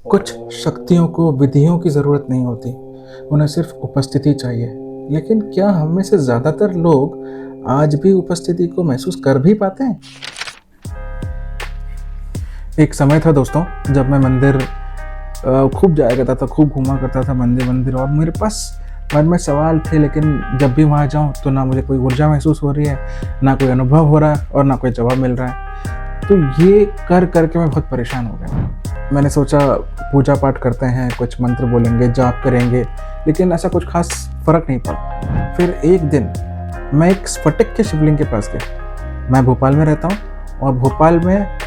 कुछ शक्तियों को विधियों की ज़रूरत नहीं होती, उन्हें सिर्फ उपस्थिति चाहिए। लेकिन क्या हम में से ज़्यादातर लोग आज भी उपस्थिति को महसूस कर भी पाते हैं? एक समय था दोस्तों, जब मैं मंदिर खूब जाया करता था, खूब घूमा करता था मंदिर, और मेरे पास मन में सवाल थे, लेकिन जब भी वहाँ जाऊँ तो ना मुझे कोई ऊर्जा महसूस हो रही है, ना कोई अनुभव हो रहा है और ना कोई जवाब मिल रहा है। तो ये कर के मैं बहुत परेशान हो गया। मैंने सोचा पूजा पाठ करते हैं, कुछ मंत्र बोलेंगे, जाप करेंगे, लेकिन ऐसा कुछ खास फ़र्क नहीं पड़ा। फिर एक दिन मैं एक स्फटिक के शिवलिंग के पास गया। मैं भोपाल में रहता हूँ और भोपाल में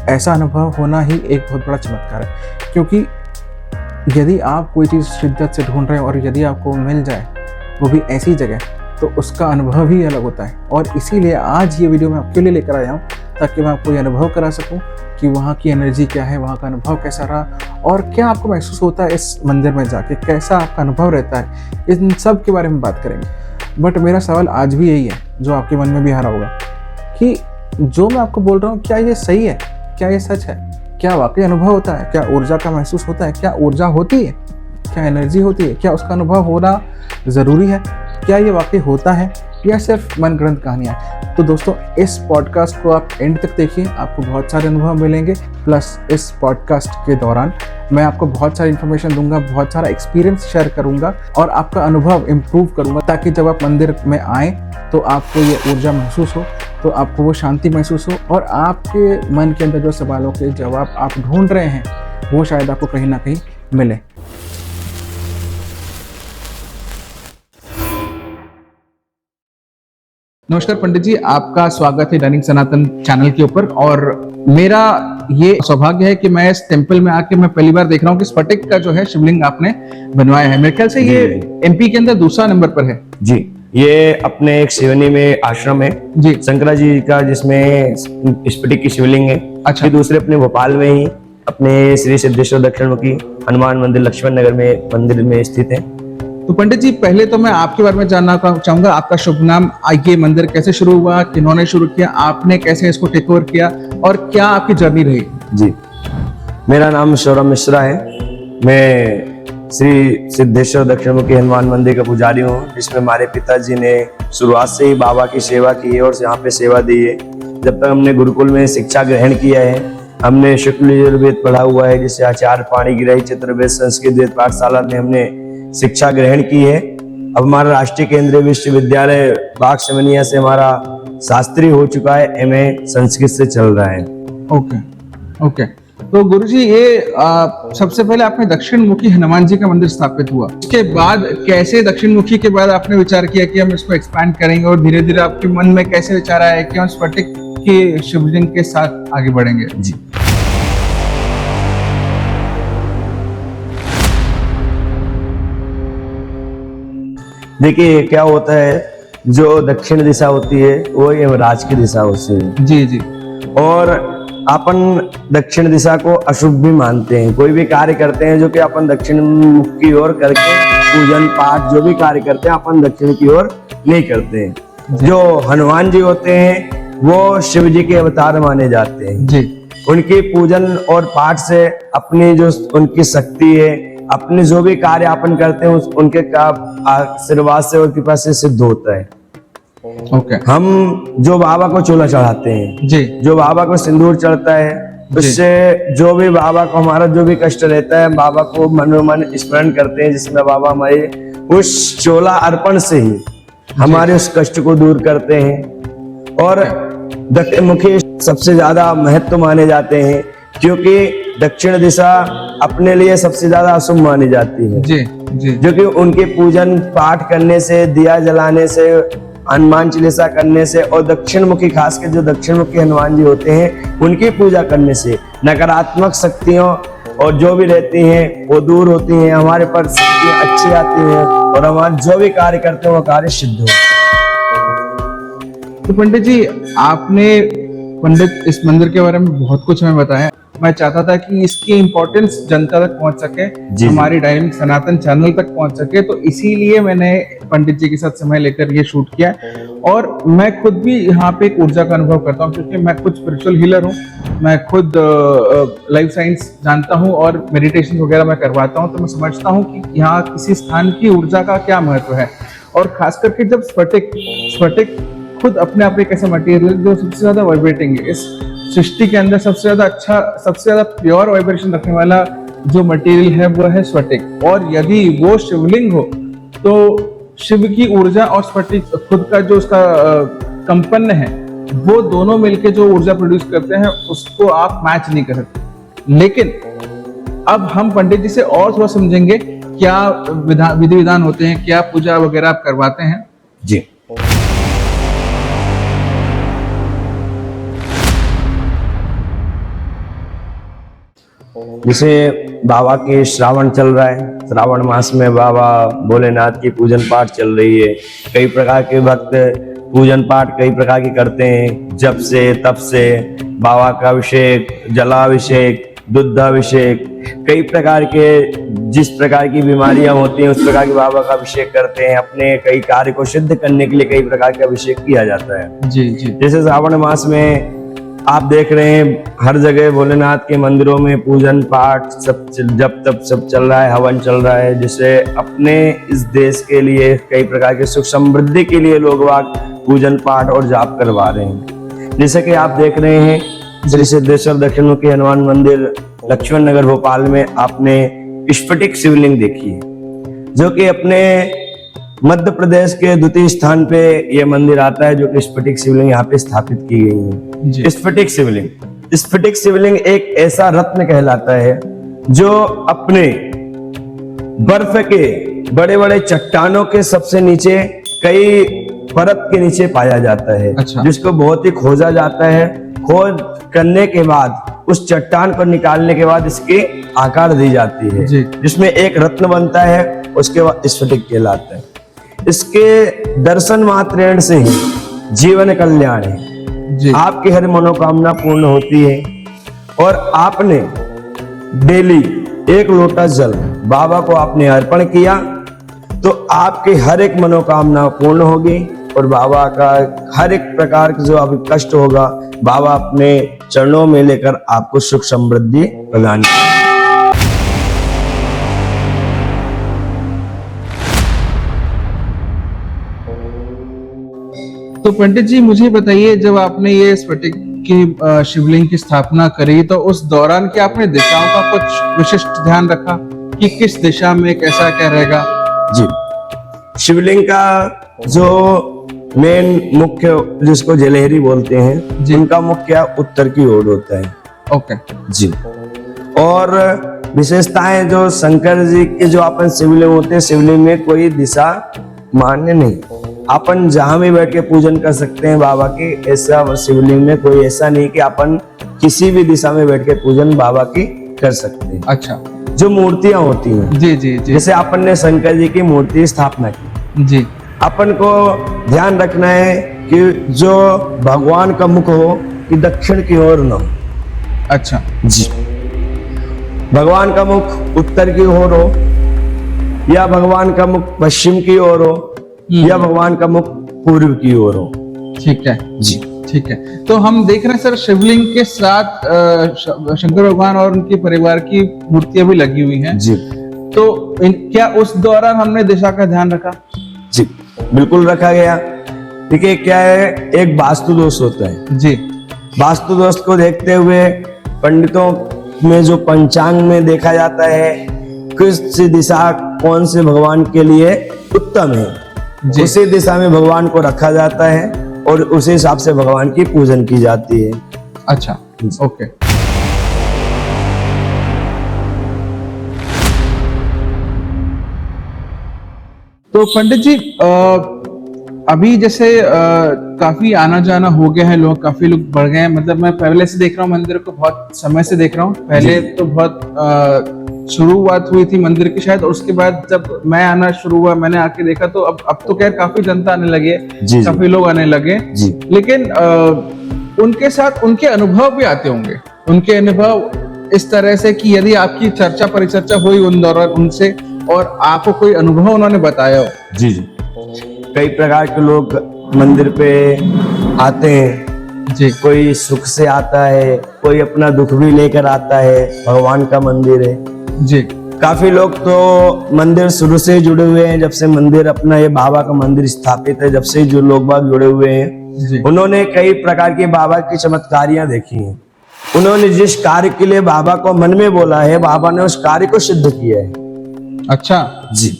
ऐसा अनुभव होना ही एक बहुत बड़ा चमत्कार है, क्योंकि यदि आप कोई चीज़ शिद्दत से ढूंढ रहे हैं और यदि आपको मिल जाए, वो भी ऐसी जगह, तो उसका अनुभव ही अलग होता है। और इसीलिए आज ये वीडियो मैं आपके लिए लेकर आया हूँ, ताकि मैं आपको ये अनुभव करा सकूँ कि वहाँ की एनर्जी क्या है, वहाँ का अनुभव कैसा रहा और क्या आपको महसूस होता है इस मंदिर में जाके, कैसा आपका अनुभव रहता है। इन सब के बारे में बात करेंगे। बट मेरा सवाल आज भी यही है, जो आपके मन में भी आ रहा होगा, कि जो मैं आपको बोल रहा हूँ, क्या ये सही है? क्या ये सच है? क्या वाकई अनुभव होता है? क्या ऊर्जा का महसूस होता है? क्या ऊर्जा होती है? क्या एनर्जी होती है? क्या उसका अनुभव होना ज़रूरी है? क्या ये वाकई होता है या सिर्फ मनगढ़ंत कहानियाँ? तो दोस्तों, इस पॉडकास्ट को आप एंड तक देखिए, आपको बहुत सारे अनुभव मिलेंगे। प्लस इस पॉडकास्ट के दौरान मैं आपको बहुत सारी इन्फॉर्मेशन दूंगा, बहुत सारा एक्सपीरियंस शेयर करूंगा और आपका अनुभव इम्प्रूव करूंगा, ताकि जब आप मंदिर में आएँ तो आपको ये ऊर्जा महसूस हो, तो आपको वो शांति महसूस हो और आपके मन के अंदर जो सवालों के जवाब आप ढूंढ रहे हैं, वो शायद आपको कहीं ना कहीं मिले। नमस्कार पंडित जी, आपका स्वागत है दैनिक सनातन चैनल के ऊपर। और मेरा ये सौभाग्य है कि मैं इस टेम्पल में आके मैं पहली बार देख रहा हूँ कि स्फटिक का जो है शिवलिंग आपने बनवाया है। मेरे ख्याल से ये एमपी के अंदर दूसरा नंबर पर है। जी, ये अपने एक सिवनी में आश्रम है जी, शंकरा जी का, जिसमें स्फटिक की शिवलिंग है। अच्छा। ये दूसरे अपने भोपाल में ही अपने श्री सिद्धेश्वर दक्षिणमुखी हनुमान मंदिर लक्ष्मण नगर में मंदिर में स्थित है। तो पंडित जी, पहले तो मैं आपके बारे में जानना चाहूंगा, आपका शुभ नाम, ये मंदिर कैसे शुरू हुआ, किन्होंने शुरू किया, आपने कैसे इसको टेक ओवर किया और क्या आपकी जर्नी रही? जी, मेरा नाम सौरभ मिश्रा है। मैं श्री सिद्धेश्वर दक्षिणमुखी हनुमान मंदिर का पुजारी हूँ, जिसमें हमारे पिताजी ने शुरुआत से ही बाबा की सेवा की है और यहाँ पे सेवा दी है। जब तक हमने गुरुकुल में शिक्षा ग्रहण किया है, हमने शुक्ल यजुर्वेद पढ़ा हुआ है, जिससे आचार्य पाणिग्राही चतुर्वेद संस्कृत वेद पाठशाला में हमने शिक्षा ग्रहण की है। अब हमारा राष्ट्रीय केंद्रीय विश्वविद्यालय बाग सिमनिया से हमारा शास्त्री हो चुका है, एमए संस्कृत से चल रहा है। ओके। तो गुरुजी, ये सबसे पहले आपने दक्षिण मुखी हनुमान जी का मंदिर स्थापित हुआ, उसके बाद कैसे दक्षिण मुखी के बाद आपने विचार किया कि हम इसको एक्सपैंड करेंगे, और धीरे धीरे आपके मन में कैसे विचार आया कि हम स्फटिक के शिवलिंग के साथ आगे बढ़ेंगे? जी, देखिए क्या होता है, जो दक्षिण दिशा होती है वो यमराज की दिशा होती है। जी। और अपन दक्षिण दिशा को अशुभ भी मानते हैं। कोई भी कार्य करते हैं जो कि अपन दक्षिण मुख की ओर करके, पूजन पाठ जो भी कार्य करते हैं अपन दक्षिण की ओर नहीं करते हैं। जो हनुमान जी होते हैं वो शिव जी के अवतार माने जाते हैं जी। उनके पूजन और पाठ से अपनी जो उनकी शक्ति है, अपने जो भी कार्य अपन करते हैं उनके आशीर्वाद से और कृपा से सिद्ध होता है। ओके। हम जो बाबा को चूल्हा चढ़ाते हैं जी, जो बाबा को सिंदूर चढ़ता है, उससे जो भी बाबा को हमारा जो भी कष्ट रहता है, बाबा को मनोमन स्मरण करते हैं, जिसमें बाबा हमारे उस चोला अर्पण से ही हमारे उस कष्ट को दूर करते हैं। और दक्षिण मुखी सबसे ज्यादा महत्व माने जाते हैं, क्योंकि दक्षिण दिशा अपने लिए सबसे ज्यादा अशुभ मानी जाती है। जी। जो कि उनके पूजन पाठ करने से, दिया जलाने से, हनुमान चालीसा करने से, और दक्षिण मुखी खास के जो दक्षिण मुखी हनुमान जी होते हैं उनकी पूजा करने से नकारात्मक शक्तियों और जो भी रहती हैं वो दूर होती हैं, हमारे पर शक्तियां अच्छी आती हैं और हमारे जो भी कार्य करते हैं वो कार्य सिद्ध होते हैं। तो पंडित जी, आपने इस मंदिर के बारे में बहुत कुछ हमें बताया। मैं चाहता था कि इसकी इम्पोर्टेंस जनता तक पहुंच सके, जी। हमारी डायनेमिक सनातन चैनल तक पहुंच सके, तो इसीलिए मैंने पंडित जी के साथ समय लेकर ये शूट किया। और मैं खुद भी यहाँ पे एक ऊर्जा का अनुभव करता हूँ, क्योंकि मैं खुद स्पिरिचुअल हीलर हूँ, मैं खुद लाइफ साइंस जानता हूँ और मेडिटेशन वगैरह मैं करवाता हूँ, तो मैं समझता हूँ कि यहाँ किसी स्थान की ऊर्जा का क्या महत्व है। और खास करके जब स्फटिक खुद अपने आप एक ऐसा मटेरियल जो सबसे ज्यादा वाइब्रेटिंग है इस सृष्टि के अंदर, सबसे ज्यादा अच्छा, सबसे ज्यादा प्योर वाइब्रेशन रखने वाला जो मटेरियल है वो है स्फटिक। और यदि वो शिवलिंग हो तो शिव की ऊर्जा और स्फटिक खुद का जो उसका कंपन है, वो दोनों मिलके जो ऊर्जा प्रोड्यूस करते हैं उसको आप मैच नहीं कर सकते। लेकिन अब हम पंडित जी से और थोड़ा समझेंगे क्या विधि विधान होते हैं, क्या पूजा वगैरह आप करवाते हैं। जी। जैसे बाबा के श्रावण चल रहा है, श्रावण मास में बाबा भोलेनाथ की पूजन पाठ चल रही है। कई प्रकार के भक्त पूजन पाठ कई प्रकार की करते हैं, जप से तप से, बाबा का अभिषेक, जलाभिषेक, दुग्धाभिषेक, कई प्रकार के जिस प्रकार की बीमारियां होती हैं उस प्रकार के बाबा का अभिषेक करते हैं। अपने कई कार्य को सिद्ध करने के लिए कई प्रकार के अभिषेक किया जाता है। जी जी। जैसे श्रावण मास में आप देख रहे हैं हर जगह भोलेनाथ के मंदिरों में पूजन पाठ सब जब तब सब चल रहा है, हवन चल रहा है, जिससे अपने इस देश के लिए कई प्रकार के सुख समृद्धि के लिए लोग पूजन पाठ और जाप करवा रहे हैं। जैसे कि आप देख रहे हैं श्री सिद्धेश्वर दक्षिणमुखी हनुमान मंदिर लक्ष्मण नगर भोपाल में आपने स्फटिक शिवलिंग देखी है, जो कि अपने मध्य प्रदेश के द्वितीय स्थान पे यह मंदिर आता है, जो कि स्फटिक शिवलिंग यहाँ पे स्थापित की गई है। स्फटिक शिवलिंग एक ऐसा रत्न कहलाता है जो अपने बर्फ के बड़े बड़े चट्टानों के सबसे नीचे कई परत के नीचे पाया जाता है। अच्छा। जिसको बहुत ही खोजा जाता है। खोज करने के बाद उस चट्टान को निकालने के बाद इसके आकार दी जाती है, जिसमें एक रत्न बनता है, उसके बाद स्फटिक कहलाता है। इसके दर्शन मात्र से ही जीवन कल्याण है जी। आपकी हर मनोकामना पूर्ण होती है। और आपने डेली एक लोटा जल बाबा को आपने अर्पण किया तो आपकी हर एक मनोकामना पूर्ण होगी और बाबा का हर एक प्रकार का जो अभी कष्ट होगा बाबा अपने चरणों में लेकर आपको सुख समृद्धि प्रदान करेंगे। तो पंडित जी मुझे बताइए, जब आपने ये स्फटिक की शिवलिंग की स्थापना करी तो उस दौरान क्या आपने दिशाओं का कुछ विशिष्ट ध्यान रखा कि किस दिशा में कैसा क्या रहेगा? जी, शिवलिंग का जो मेन मुख्य जिसको जलेहरी बोलते हैं, जिनका मुख्य उत्तर की ओर होता है। ओके जी। और विशेषताएं जो शंकर जी के जो अपन शिवलिंग होते हैं, शिवलिंग में कोई दिशा मान्य नहीं, अपन जहां भी बैठ के पूजन कर सकते हैं बाबा की। ऐसा शिवलिंग में कोई ऐसा नहीं कि अपन किसी भी दिशा में बैठ के पूजन बाबा की कर सकते हैं। अच्छा। जो मूर्तियां होती हैं, जी जी जी, जैसे अपन ने शंकर जी की मूर्ति स्थापना की जी, अपन को ध्यान रखना है कि जो भगवान का मुख हो कि दक्षिण की ओर न हो। अच्छा जी। भगवान का मुख उत्तर की ओर हो या भगवान का मुख पश्चिम की ओर हो या भगवान का मुख पूर्व की ओर हो। ठीक है जी। ठीक है। तो हम देख रहे हैं सर, शिवलिंग के साथ शंकर भगवान और उनके परिवार की मूर्तियां भी लगी हुई हैं जी। तो क्या उस दौरान हमने दिशा का ध्यान रखा? जी बिल्कुल रखा गया। देखिए क्या है, एक वास्तु दोष होता है जी। वास्तु दोष को देखते हुए पंडितों में जो पंचांग में देखा जाता है किस दिशा कौन से भगवान के लिए उत्तम है, उसी दिशा में भगवान को रखा जाता है और उसी हिसाब से भगवान की पूजन की जाती है। अच्छा ओके। तो पंडित जी अभी जैसे काफी आना जाना हो गया है, लोग काफी लोग बढ़ गए हैं। मतलब मैं पहले से देख रहा हूँ मंदिर को, बहुत समय से देख रहा हूँ। पहले तो बहुत शुरुआत हुई थी मंदिर की शायद, और उसके बाद जब मैं आना शुरू हुआ, मैंने आके देखा तो अब तो खैर काफी जनता आने लगे, काफी लोग आने लगे। लेकिन उनके साथ उनके अनुभव भी आते होंगे, उनके अनुभव इस तरह से कि यदि आपकी चर्चा परिचर्चा हुई उन दौरान उनसे और आपको कोई अनुभव उन्होंने बताया हो? जी जी, कई प्रकार के लोग मंदिर पे आते हैं जी कोई सुख से आता है, कोई अपना दुख भी लेकर आता है। भगवान का मंदिर है। जी काफी लोग तो मंदिर शुरू से ही जुड़े हुए हैं, जब से मंदिर अपना ये बाबा का मंदिर स्थापित है, जब से जो लोग बाग जुड़े हुए हैं, जी उन्होंने कई प्रकार के बाबा की चमत्कारियां देखी हैं। उन्होंने जिस कार्य के लिए बाबा को मन में बोला है, बाबा ने उस कार्य को सिद्ध किया है। अच्छा जी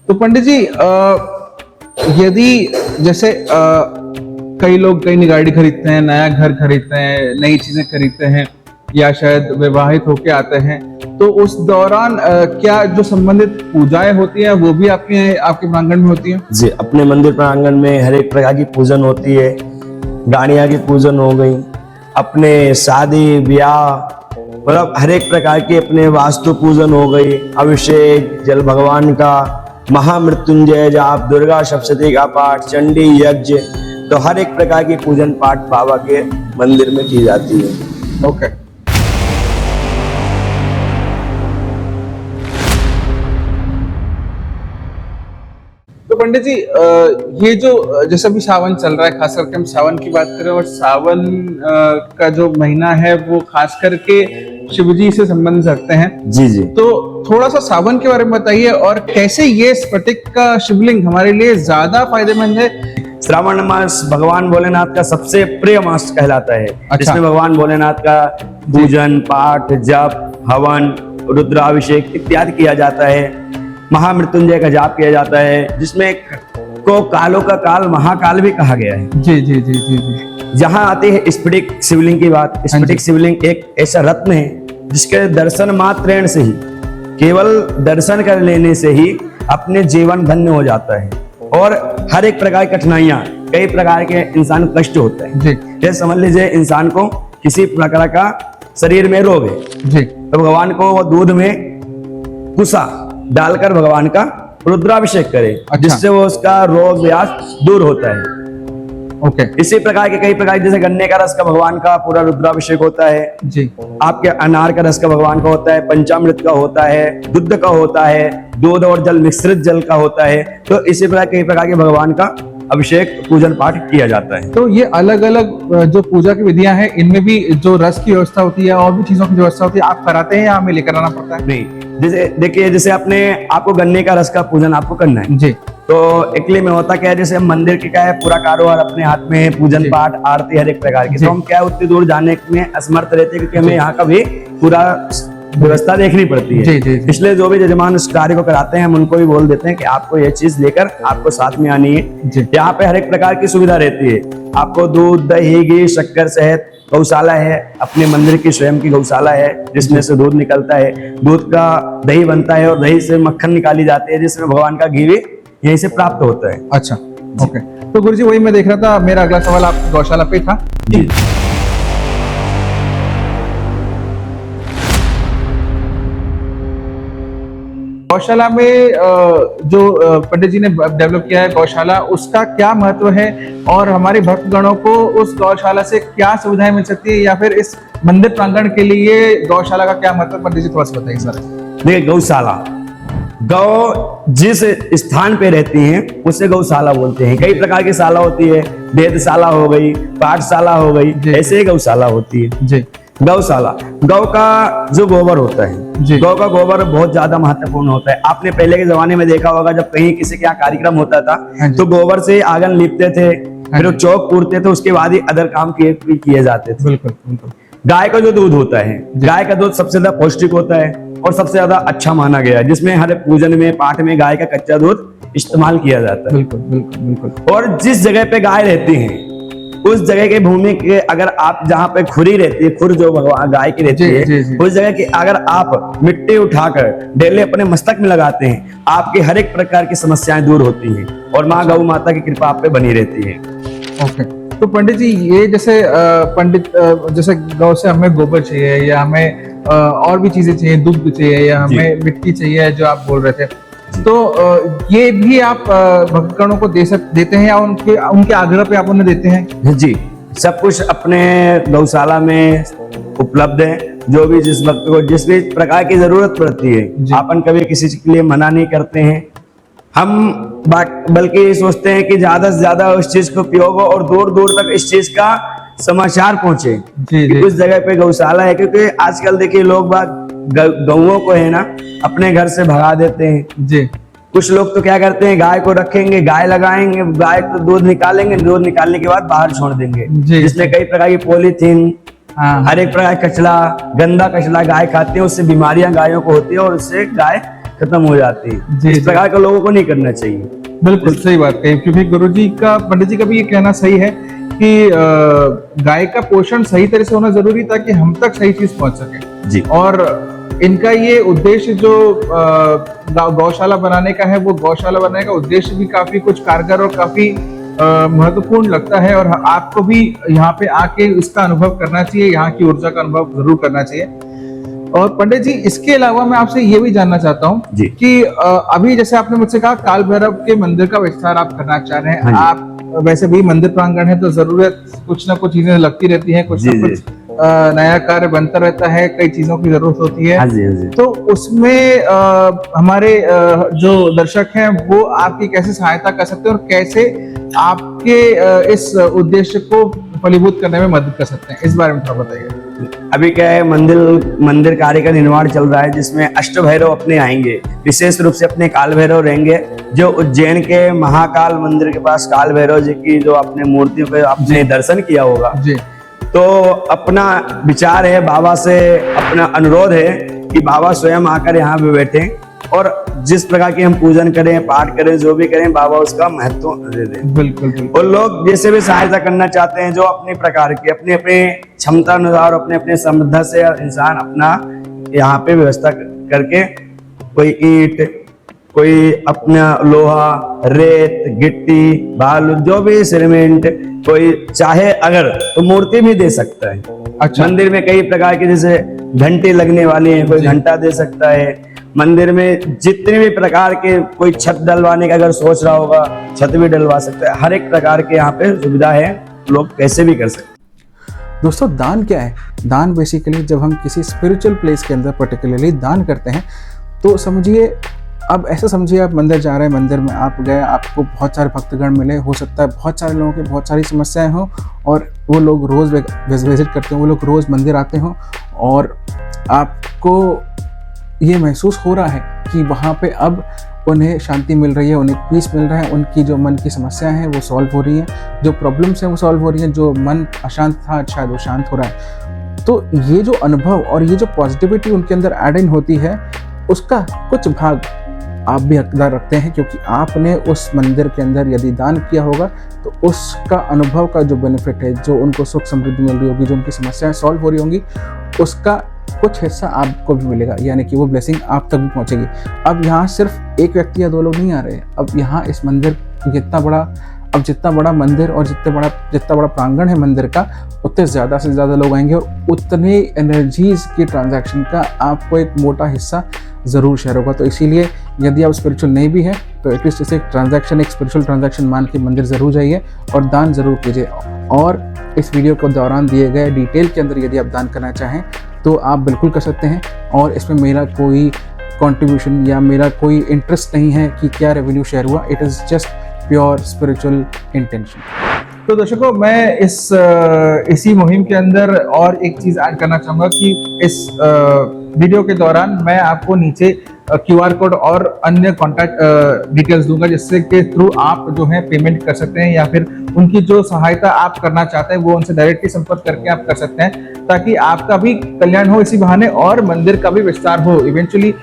तो पंडित जी यदि जैसे कई लोग कई नई गाड़ी खरीदते हैं, नया घर खरीदते हैं, नई चीजें खरीदते हैं या शायद विवाहित होके आते हैं, तो उस दौरान क्या जो संबंधित पूजाएं होती हैं वो भी आपके प्रांगण में होती हैं? जी, अपने मंदिर प्रांगण में हर एक प्रकार की पूजन होती है। गाड़ियां की पूजन हो गई, अपने शादी ब्याह मतलब हर एक प्रकार की अपने वास्तु पूजन हो गई, अभिषेक, जल भगवान का, महामृत्युंजय जाप, दुर्गा सप्तशती का पाठ, चंडी यज्ञ, तो हर एक प्रकार की पूजन पाठ बाबा के मंदिर में की जाती है। ओके तो पंडित जी ये जो जैसे अभी सावन चल रहा है, खास करके हम सावन की बात करें और सावन का जो महीना है वो खास करके शिव जी से संबंध रखते हैं। जी जी, तो थोड़ा सा सावन के बारे में बताइए और कैसे ये स्फटिक का शिवलिंग हमारे लिए ज्यादा फायदेमंद है। श्रावण मास भगवान भोलेनाथ का सबसे प्रिय मास कहलाता है। अच्छा। इसमें भगवान भोलेनाथ का पूजन पाठ, जप, हवन, रुद्राभिषेक इत्यादि किया जाता है। महामृत्युंजय का जाप किया जाता है, जिसमें को कालों का काल महाकाल भी कहा गया है। जी जी जी जी जी जहां आती है स्फटिक शिवलिंग की बात। स्फटिक शिवलिंग एक ऐसा रत्न है जिसके दर्शन मात्र से ही, केवल दर्शन कर लेने से ही अपने जीवन धन्य हो जाता है। और हर एक प्रकार की कठिनाइयां, कई प्रकार के इंसान को कष्ट होते हैं। जी जैसे समझ लीजिए इंसान को किसी प्रकार का शरीर में रोग है, जी तो भगवान को वो दूध में कुसा डालकर भगवान का रुद्राभिषेक करे, अच्छा। जिससे वो उसका रोग व्यास दूर होता है। ओके इसी प्रकार के कई प्रकार, जैसे गन्ने का रस का भगवान का पूरा रुद्राभिषेक होता है, जी आपके अनार का रस का भगवान का होता है, पंचामृत का होता है, दूध का होता है, दूध और जल मिश्रित जल का होता है। तो इसी प्रकार कई प्रकार के भगवान का अभिषेक पूजन पाठ किया जाता है। तो ये अलग अलग जो पूजा की विधियां हैं, इनमें भी जो रस की व्यवस्था होती है और भी चीजों की व्यवस्था होती है, आप कराते हैं या हमें लेकर आना पड़ता है? नहीं, जैसे देखिए, जैसे आपको गन्ने का रस का पूजन आपको करना है, जी तो एक्चुअली में होता क्या है, जैसे हम मंदिर की क्या है पूरा कारोबार अपने हाथ में है, पूजन जी। पाठ आरती हर एक प्रकार की, जी। तो हम क्या है उतनी दूर जाने में असमर्थ रहते हैं, क्योंकि हमें यहाँ का भी पूरा व्यवस्था देखनी पड़ती है। जी, जी, जी। इसलिए जो भी यजमान इस कार्य को कराते हैं, हम उनको भी बोल देते हैं कि आपको ये चीज लेकर आपको साथ में आनी जी। है। यहाँ पे हर एक प्रकार की सुविधा रहती है। आपको दूध, दही, घी, शक्कर, शहद, गौशाला है, अपने मंदिर की स्वयं की गौशाला है, जिसमें से दूध निकलता है, दूध का दही बनता है और दही से मक्खन निकाली जाती है, जिसमें भगवान का घी भी यहीं से प्राप्त होता है। अच्छा ओके। तो गुरुजी वही मैं देख रहा था, मेरा अगला सवाल आपकी गौशाला पे था। जी गौशाला में जो पंडित जी ने डेवलप किया है गौशाला, उसका क्या महत्व है और हमारे भक्तगणों को उस गौशाला से क्या सुविधाएं मिल सकती है, या फिर इस मंदिर प्रांगण के लिए गौशाला का क्या महत्व, पंडित जी थोड़ा सा बताइए सर। देखिए, गौशाला, गौ जिस स्थान पे रहती हैं उसे गौशाला बोलते हैं। कई प्रकार की शाला होती है, वेदशाला हो गई, पाठशाला हो गई, जी। ऐसे ही गौशाला होती है। जी गौशाला, गौ का जो गोबर होता है, जी। गौ का गोबर बहुत ज्यादा महत्वपूर्ण होता है। आपने पहले के जमाने में देखा होगा, जब कहीं किसी के यहाँ कार्यक्रम होता था, हाँ जी। तो गोबर से आंगन लीपते थे, फिर वो जी। चौक पूरते थे, उसके बाद ही अदर काम किए जाते थे। बिल्कुल बिल्कुल। गाय का जो दूध होता है, गाय का दूध सबसे ज्यादा पौष्टिक होता है और सबसे ज्यादा अच्छा माना गया है, जिसमें हर पूजन में पाठ में गाय का कच्चा दूध इस्तेमाल किया जाता है। बिल्कुल बिल्कुल बिल्कुल। और जिस जगह पे गाय रहती है, उस जगह के भूमि के, अगर आप जहाँ पे खुरी रहती है, खुर जो भगवान गाय की रहती जी, है, जी, जी। उस जगह की अगर आप मिट्टी उठाकर डेले अपने मस्तक में लगाते हैं, आपकी हर एक प्रकार की समस्याएं दूर होती हैं और माँ गौ माता की कृपा आप पे बनी रहती है। ओके। तो पंडित जी ये जैसे जैसे गौ से हमें गोबर चाहिए या हमें और भी चीजें चाहिए, दूध भी चाहिए या जी। हमें मिट्टी चाहिए जो आप बोल रहे थे, तो ये भी आप भक्तगणों को देते हैं या उनके आग्रह पे आप उन्हें देते हैं? जी, सब कुछ अपने गौशाला में उपलब्ध है। जो भी जिस भक्त को जिस भी प्रकार की जरूरत पड़ती है, अपन कभी किसी चीज के लिए मना नहीं करते हैं। हम बल्कि ये सोचते हैं कि ज्यादा से ज्यादा उस चीज को उपयोग हो और दूर दूर तक इस चीज का समाचार पहुंचे कि उस जगह पे गौशाला है। क्योंकि आजकल देखिए लोग गौओं को है ना अपने घर से भगा देते हैं जी। कुछ लोग तो क्या करते हैं, गाय को रखेंगे, गाय लगाएंगे, गाय को दूध निकालेंगे, दूध निकालने के बाद बाहर छोड़ देंगे, जिसमें कई प्रकार की पॉलीथीन, हर एक प्रकार का कचरा, गंदा कचरा गाय खाती है, उससे बीमारियां गायों को होती है और उससे गाय खत्म हो जाती है। इस प्रकार का लोगों को नहीं करना चाहिए। बिल्कुल सही बात कही, क्योंकि गुरुजी का, पंडित जी का भी ये कहना सही है कि गाय का पोषण सही तरह से होना जरूरी ताकि हम तक सही चीज पहुंच सके जी। और इनका ये उद्देश्य जो गौशाला बनाने का है, वो गौशाला बनाने का उद्देश्य भी काफी कुछ कारगर और काफी महत्वपूर्ण लगता है। और आपको भी यहाँ पे आके इसका अनुभव करना चाहिए, यहाँ की ऊर्जा का अनुभव जरूर करना चाहिए। और पंडित जी, इसके अलावा मैं आपसे ये भी जानना चाहता हूँ कि अभी जैसे आपने मुझसे कहा काल भैरव के मंदिर का विस्तार आप करना चाह रहे हैं। आप वैसे भी मंदिर प्रांगण है तो जरूरत कुछ ना कुछ चीजें लगती रहती हैं, कुछ ना कुछ नया कार्य बनता रहता है, कई चीजों की जरूरत होती है। हाँ जी। तो उसमें हमारे जो दर्शक हैं वो आपकी कैसे सहायता कर सकते हैं और कैसे आपके इस उद्देश्य को फलीभूत करने में मदद कर सकते हैं, इस बारे में थोड़ा बताइए। अभी क्या है, मंदिर कार्य का निर्माण चल रहा है, जिसमें अष्ट भैरव अपने आएंगे, विशेष रूप से अपने काल भैरव रहेंगे। जो उज्जैन के महाकाल मंदिर के पास काल भैरव जी की जो अपने मूर्तियों पे आपने दर्शन किया होगा जी। तो अपना विचार है, बाबा से अपना अनुरोध है कि बाबा स्वयं आकर यहाँ पे बैठे और जिस प्रकार की हम पूजन करें, पाठ करें, जो भी करें, बाबा उसका महत्व दे दें। बिल्कुल। और लोग जैसे भी सहायता करना चाहते हैं, जो अपने प्रकार की अपने क्षमता अनुसार अपने अपने समृद्धा से इंसान अपना यहाँ पे व्यवस्था करके, कोई ईंट, कोई अपना लोहा, रेत, गिट्टी, बालू, जो भी सीमेंट, कोई चाहे अगर तो मूर्ति भी दे सकता है। अच्छा। मंदिर में कई प्रकार के जैसे घंटे लगने वाले हैं, कोई घंटा दे सकता है। मंदिर में जितने भी प्रकार के, कोई छत डलवाने का अगर सोच रहा होगा, छत भी डलवा सकता है। हर एक प्रकार के यहाँ पे सुविधा है, लोग कैसे भी कर सकते हैं। दोस्तों, दान क्या है? दान बेसिकली जब हम किसी स्पिरिचुअल प्लेस के अंदर पर्टिकुलरली दान करते हैं तो समझिए, अब ऐसा समझिए आप मंदिर जा रहे हैं, मंदिर में आप गए, आपको बहुत सारे भक्तगण मिले, हो सकता है बहुत सारे लोगों की बहुत सारी समस्याएं हों और वो लोग रोज़ विजिट करते हैं, वो लोग रोज़ मंदिर आते हों और आपको ये महसूस हो रहा है कि वहाँ पे अब उन्हें शांति मिल रही है, उन्हें पीस मिल रहा है, उनकी जो मन की समस्याएं हैं वो सॉल्व हो रही हैं, जो प्रॉब्लम्स हैं वो सॉल्व हो रही हैं, जो मन अशांत था शायद वो शांत हो रहा है। तो ये जो अनुभव और ये जो पॉजिटिविटी उनके अंदर ऐड इन होती है, उसका कुछ भाग आप भी हकदार रखते हैं, क्योंकि आपने उस मंदिर के अंदर यदि दान किया होगा तो उसका अनुभव का जो बेनिफिट है, जो उनको सुख समृद्धि मिल रही होगी, जो उनकी समस्याएं सॉल्व हो रही होंगी, उसका कुछ हिस्सा आपको भी मिलेगा, यानी कि वो ब्लेसिंग आप तक भी पहुंचेगी। अब यहाँ सिर्फ एक व्यक्ति या दो लोग नहीं आ रहे हैं, अब यहाँ इस मंदिर जितना बड़ा मंदिर और जितना बड़ा प्रांगण है मंदिर का, उतने ज़्यादा से ज़्यादा लोग आएंगे और उतने एनर्जीज की ट्रांजैक्शन का आपको एक मोटा हिस्सा ज़रूर शेयर होगा। तो इसीलिए यदि आप स्पिरिचुअल नहीं भी हैं तो एटलीस्ट इसे एक स्पिरिचुअल ट्रांजैक्शन मान के मंदिर ज़रूर जाइए और दान ज़रूर कीजिए। और इस वीडियो को दौरान दिए गए डिटेल के अंदर यदि आप दान करना चाहें तो आप बिल्कुल कर सकते हैं, और इसमें मेरा कोई कंट्रीब्यूशन या मेरा कोई इंटरेस्ट नहीं है कि क्या रेवेन्यू शेयर हुआ। It is just pure spiritual intention. तो दर्शकों, मैं इसी मुहिम के अंदर और एक चीज़ ऐड करना चाहूँगा कि इस वीडियो के दौरान मैं आपको नीचे QR कोड और अन्य कॉन्टैक्ट डिटेल्स दूंगा, जिससे के थ्रू आप जो है पेमेंट कर सकते हैं या फिर उनकी जो सहायता आप करना चाहते हैं वो उनसे डायरेक्टली संपर्क करके आप कर सकते हैं, ताकि आपका भी कल्याण हो इसी बहाने और मंदिर का भी विस्तार हो। इवेंचुअली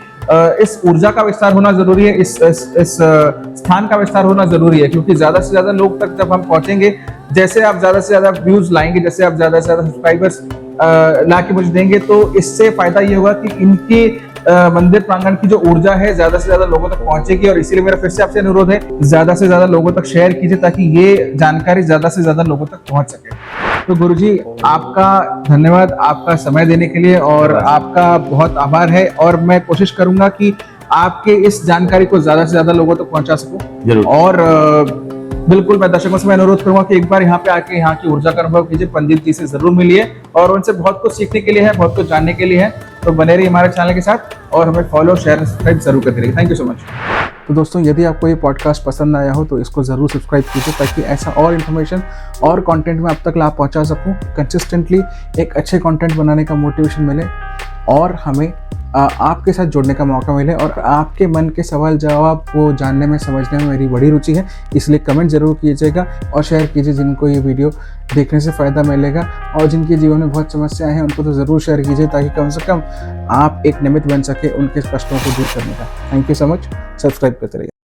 इस ऊर्जा का विस्तार होना जरूरी है, इस स्थान का विस्तार होना जरूरी है, क्योंकि ज्यादा से ज्यादा लोग तक जब हम पहुंचेंगे, जैसे आप ज्यादा से ज्यादा व्यूज लाएंगे, जैसे आप ज्यादा से ज्यादा सब्सक्राइबर्स ला के मुझे देंगे, तो इससे फायदा ये होगा कि इनके मंदिर प्रांगण की जो ऊर्जा है ज्यादा से ज्यादा लोगों तक पहुंचेगी। और इसीलिए मेरा फिर से आपसे अनुरोध है, ज्यादा से ज्यादा लोगों तक शेयर कीजिए ताकि ये जानकारी ज्यादा से ज्यादा लोगों तक पहुंच सके। तो गुरुजी, आपका धन्यवाद आपका समय देने के लिए, और आपका बहुत आभार है। और मैं कोशिश करूंगा कि आपके इस जानकारी को ज्यादा से ज्यादा लोगों तक पहुंचा सकूं। जरूर। और बिल्कुल मैं दर्शकों से मैं अनुरोध करूंगा कि एक बार यहाँ पे आके यहाँ की ऊर्जा का अनुभव कीजिए, पंडित जी से जरूर मिलिए और उनसे बहुत कुछ सीखने के लिए है, बहुत कुछ जानने के लिए है। तो बने रहिए हमारे चैनल के साथ और हमें फॉलो, शेयर, सब्सक्राइब जरूर करते रहिए। Thank you so much. तो दोस्तों, यदि आपको ये पॉडकास्ट पसंद आया हो तो इसको ज़रूर सब्सक्राइब कीजिए, ताकि ऐसा और इन्फॉर्मेशन और कंटेंट में अब तक लाभ पहुंचा सकूं। कंसिस्टेंटली एक अच्छे कंटेंट बनाने का मोटिवेशन मिले और हमें आपके साथ जुड़ने का मौका मिले, और आपके मन के सवाल जवाब को जानने में, समझने में मेरी बड़ी रुचि है। इसलिए कमेंट ज़रूर कीजिएगा और शेयर कीजिए जिनको ये वीडियो देखने से फ़ायदा मिलेगा, और जिनके जीवन में बहुत समस्याएं हैं उनको तो ज़रूर शेयर कीजिए, ताकि कम से कम आप एक निमित्त बन सके उनके प्रश्नों को दूर करने का। Thank you so much. Subscribe करते रहिए।